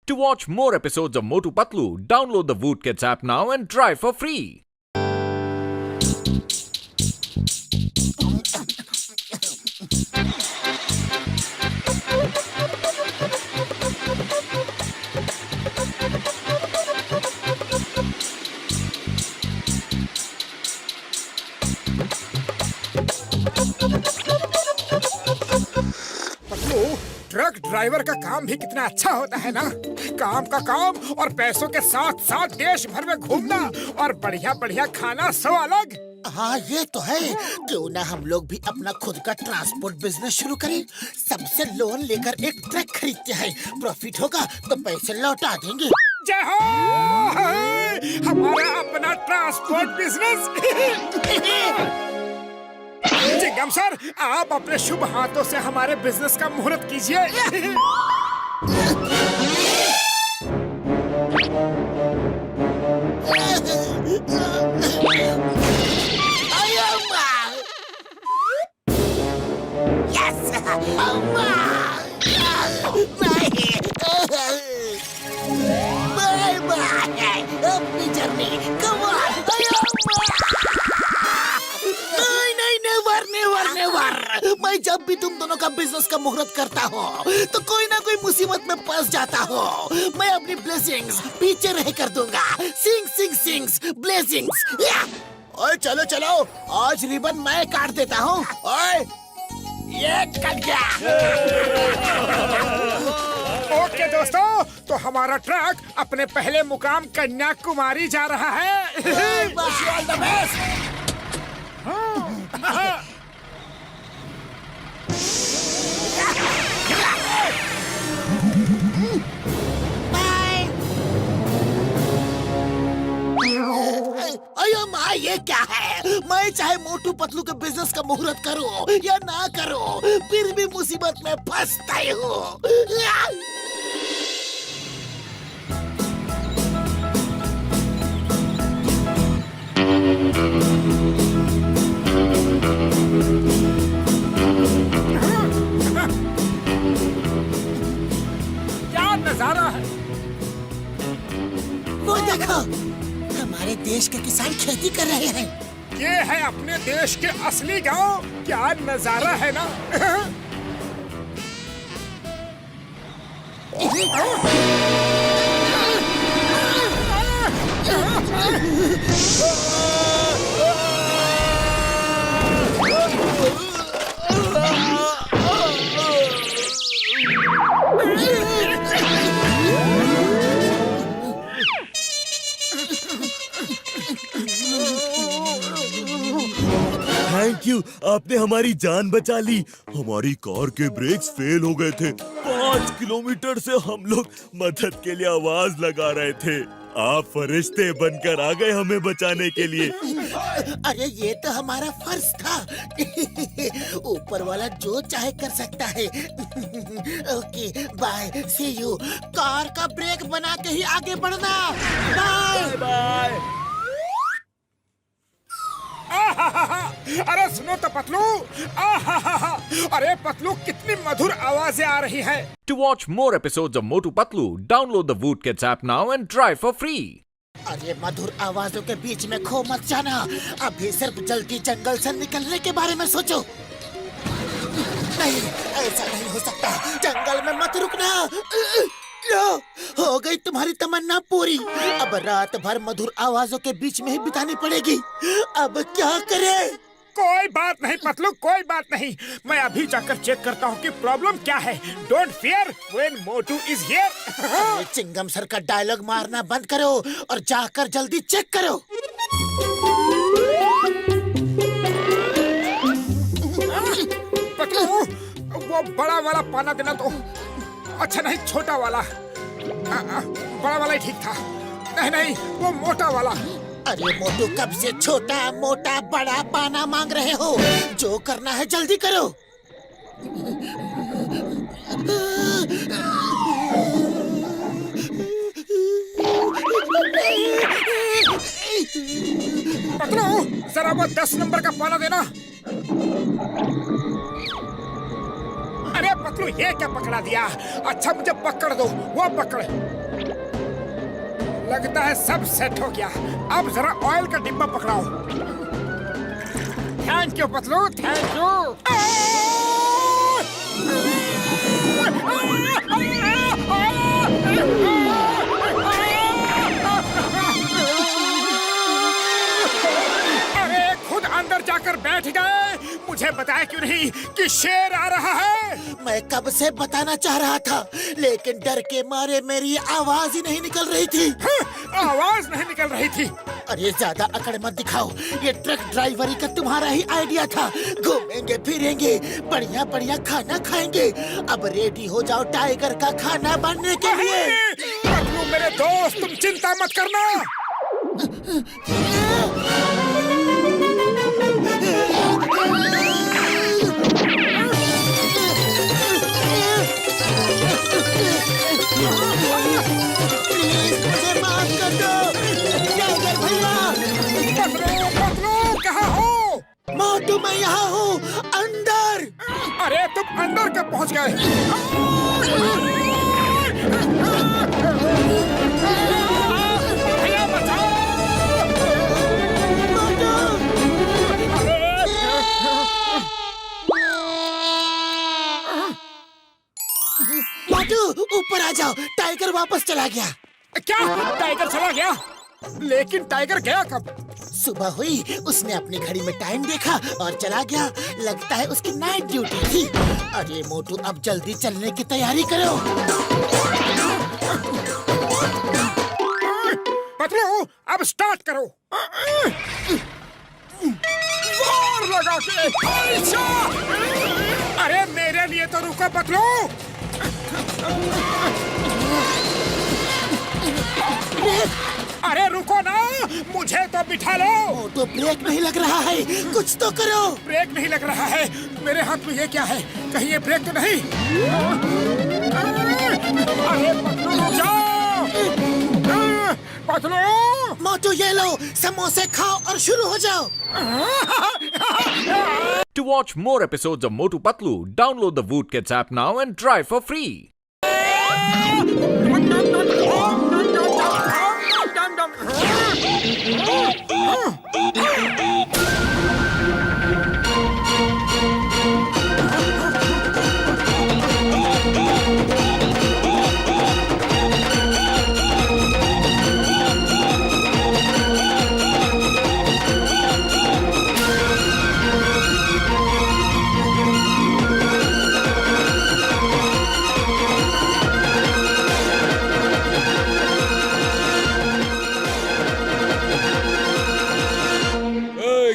To watch more episodes of Motu Patlu, download the Voot Kids app now and try for free. Truck driver का काम भी कितना अच्छा होता है ना। काम का काम और पैसों के साथ साथ देश भर में घूमना और बढ़िया बढ़िया खाना सब अलग। हाँ ये तो है। क्यों ना हम लोग भी अपना खुद का ट्रांसपोर्ट बिजनेस शुरू करें। सबसे लोन लेकर एक ट्रक खरीदते हैं, प्रॉफिट होगा तो पैसे लौटा देंगे। जय हो, हमारा अपना ट्रांसपोर्ट बिजनेस। चिंगम सर, आप अपने शुभ हाथों से हमारे बिजनेस का मुहूर्त कीजिए। अपनी जर्नी कम ऑन। मैं जब भी तुम दोनों का बिजनेस का मुहूर्त करता हूँ तो कोई ना कोई मुसीबत में फंस जाता हूँ। मैं अपनी ब्लेसिंग्स पीछे रह कर दूंगा। Sings blessings. ओए चलो चलो, आज रिबन मैं काट देता हूँ। ओए ये कट गया। ओके दोस्तों, तो हमारा ट्रक अपने पहले मुकाम कन्याकुमारी जा रहा है। All the best. अयो माँ, ये क्या है? मैं चाहे मोटू पतलू के बिजनेस का मुहूर्त करूं या ना करूं, फिर भी मुसीबत में फंसता ही हूँ। क्या नजारा है। वो देखो, हमारे देश के किसान खेती कर रहे हैं। ये है अपने देश के असली गांव। क्या नजारा है ना। थैंक यू, आपने हमारी जान बचा ली। हमारी कार के ब्रेक्स फेल हो गए थे। 5 किलोमीटर से हम लोग मदद के लिए आवाज लगा रहे थे। आप फरिश्ते बनकर आ गए हमें बचाने के लिए। अरे ये तो हमारा फर्ज था। ऊपर वाला जो चाहे कर सकता है। Okay bye, see you. Car का ब्रेक बना के ही आगे बढ़ना। Bye bye. अरे सुनो तो पतलू। अरे पतलू, कितनी मधुर आवाजें आ रही है। To watch more episodes of Motu Patlu, download the Voot Kids app now and try for free. अरे मधुर आवाजों के बीच में खो मत जाना। अभी सिर्फ जल्दी जंगल से निकलने के बारे में सोचो। नहीं, ऐसा नहीं हो सकता। जंगल में मत रुकना। हो गई तुम्हारी तमन्ना पूरी। अब रात भर मधुर आवाजों के बीच में ही बितानी पड़ेगी। अब क्या करें? कोई बात नहीं पतलू, कोई बात नहीं। मैं अभी जाकर चेक करता हूँ कि प्रॉब्लम क्या है। Don't fear when Motu is here. Chingum sir का डायलॉग मारना बंद करो और जाकर जल्दी चेक करो। पतलू, वो बड़ा वाला पाना देना तो। अच्छा नहीं, छोटा वाला। बड़ा वाला ही ठीक था। नहीं, वो मोटा वाला। अरे मोटू, कब से छोटा मोटा बड़ा पाना मांग रहे हो? जो करना है जल्दी करो। पतलू, जरा वो 10 नंबर का पाना देना। अरे पतलू ये क्या पकड़ा दिया? अच्छा मुझे पकड़ दो, वो पकड़। लगता है सब सेट हो गया। अब जरा ऑयल का डिब्बा पकड़ाओ। Thank you Patlu, thank you. अरे खुद अंदर जाकर बैठ गए। मुझे बताया क्यों नहीं कि शेर आ रहा है? मैं कब से बताना चाह रहा था, लेकिन डर के मारे मेरी आवाज ही नहीं निकल रही थी। आवाज नहीं निकल रही थी। अरे ज्यादा अकड़ मत दिखाओ, ये ट्रक ड्राइवरी का तुम्हारा ही आइडिया था। घूमेंगे फिरेंगे, बढ़िया बढ़िया खाना खाएंगे। अब रेडी हो जाओ टाइगर का खाना बनने के लिए। पतलू मेरे दोस्त, तुम चिंता मत करना। प्लीज मुझे माफ कर दो टाइगर भैया। पतलू पतलू कहाँ हो? मोटू मैं यहाँ हूँ अंदर। अरे तुम अंदर कब पहुँच गए? भैया बचाओ! मोटू ऊपर आ जाओ, टाइगर वापस चला गया। क्या टाइगर चला गया? लेकिन टाइगर गया कब? सुबह हुई, उसने अपनी घड़ी में टाइम देखा और चला गया। लगता है उसकी नाइट ड्यूटी थी। अरे मोटू अब जल्दी चलने की तैयारी करो। पतलू अब स्टार्ट करो। जोर लगा के। अच्छा! अरे मेरे लिए तो रुको पतलू। अरे रुको ना, मुझे तो बिठा लो। मोटू ब्रेक नहीं लग रहा है, कुछ तो करो। ब्रेक नहीं लग रहा है। मेरे हाथ में ये क्या है? कहीं ये ब्रेक तो नहीं? अरे पतलू रुक जाओ। पतलू मोटू ये लो, समोसे खाओ और शुरू हो जाओ। To watch more episodes of Motu Patlu, download the Voot Kids app now and try for free.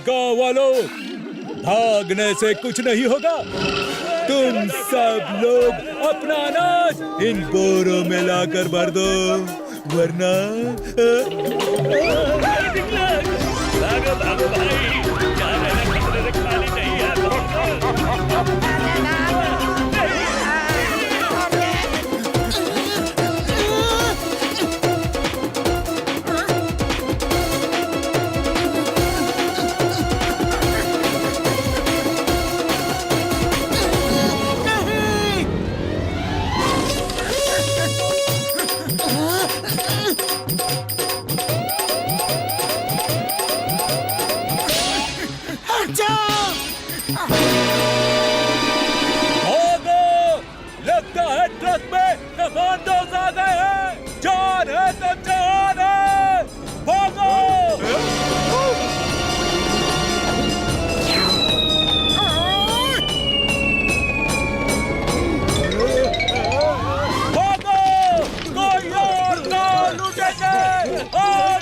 गांव वालों, भागने से कुछ नहीं होगा। तुम सब लोग अपना अनाज इन बोरों में लाकर भर दो, वरना भागो भागो भाई, खाने चाहिए। लगता है ट्रक में कमांडोज आ गए हैं। जान है तो जान है, भागो! भागो! कोई और ना लूटेंगे। और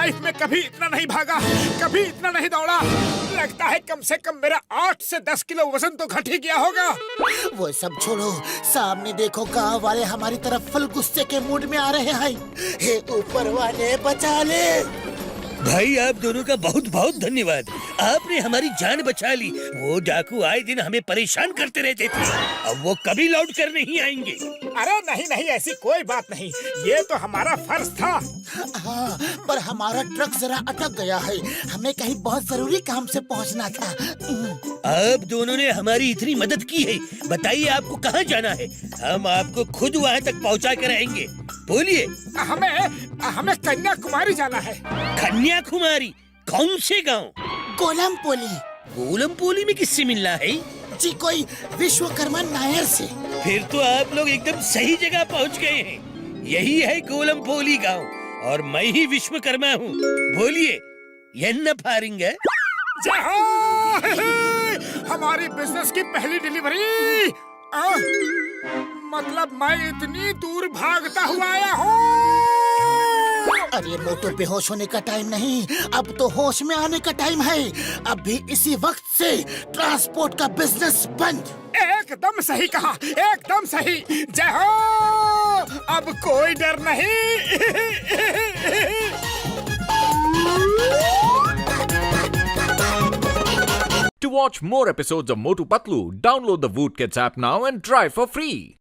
लाइफ में कभी इतना नहीं भागा, कभी इतना नहीं दौड़ा। लगता है कम से कम मेरा 8 से 10 किलो वजन तो घट ही गया होगा। वो सब छोड़ो, सामने देखो गांव वाले हमारी तरफ फुल गुस्से के मूड में आ रहे हैं। हे ऊपर वाले बचा ले। भाई आप दोनों का बहुत बहुत धन्यवाद, आपने हमारी जान बचा ली। वो डाकू आए दिन हमें परेशान करते रहते थे, अब वो कभी लौट कर नहीं आएंगे। अरे नहीं नहीं, ऐसी कोई बात नहीं, ये तो हमारा फर्ज था। हाँ, पर हमारा ट्रक जरा अटक गया है, हमें कहीं बहुत जरूरी काम से पहुंचना था। आप दोनों ने हमारी इतनी मदद की है, बताइए आपको कहाँ जाना है? हम आपको खुद वहाँ तक पहुँचा कर आएंगे। बोलिए। हमें कन्याकुमारी जाना है। कन्याकुमारी? कौन से गांव? कोलमपोली। कोलमपोली में किससे मिलना है? जी कोई विश्वकर्मा नायर से। फिर तो आप लोग एकदम सही जगह पहुंच गए हैं। यही है कोलमपोली गांव और मैं ही विश्वकर्मा हूँ। बोलिए, यन्न फारिंग है? जय हो! हमारी बिजनेस की पहली डिलीवरी। मतलब मैं इतनी दूर भागता हुआ आया हूँ। अरे मोटो बेहोश होने का टाइम नहीं, अब तो होश में आने का टाइम है। अब भी इसी वक्त से ट्रांसपोर्ट का बिजनेस बंद। एकदम सही कहा, एकदम सही। जय हो! अब कोई डर नहीं। To watch more episodes of Motu Patlu, download the Voot Kids app now and try for free.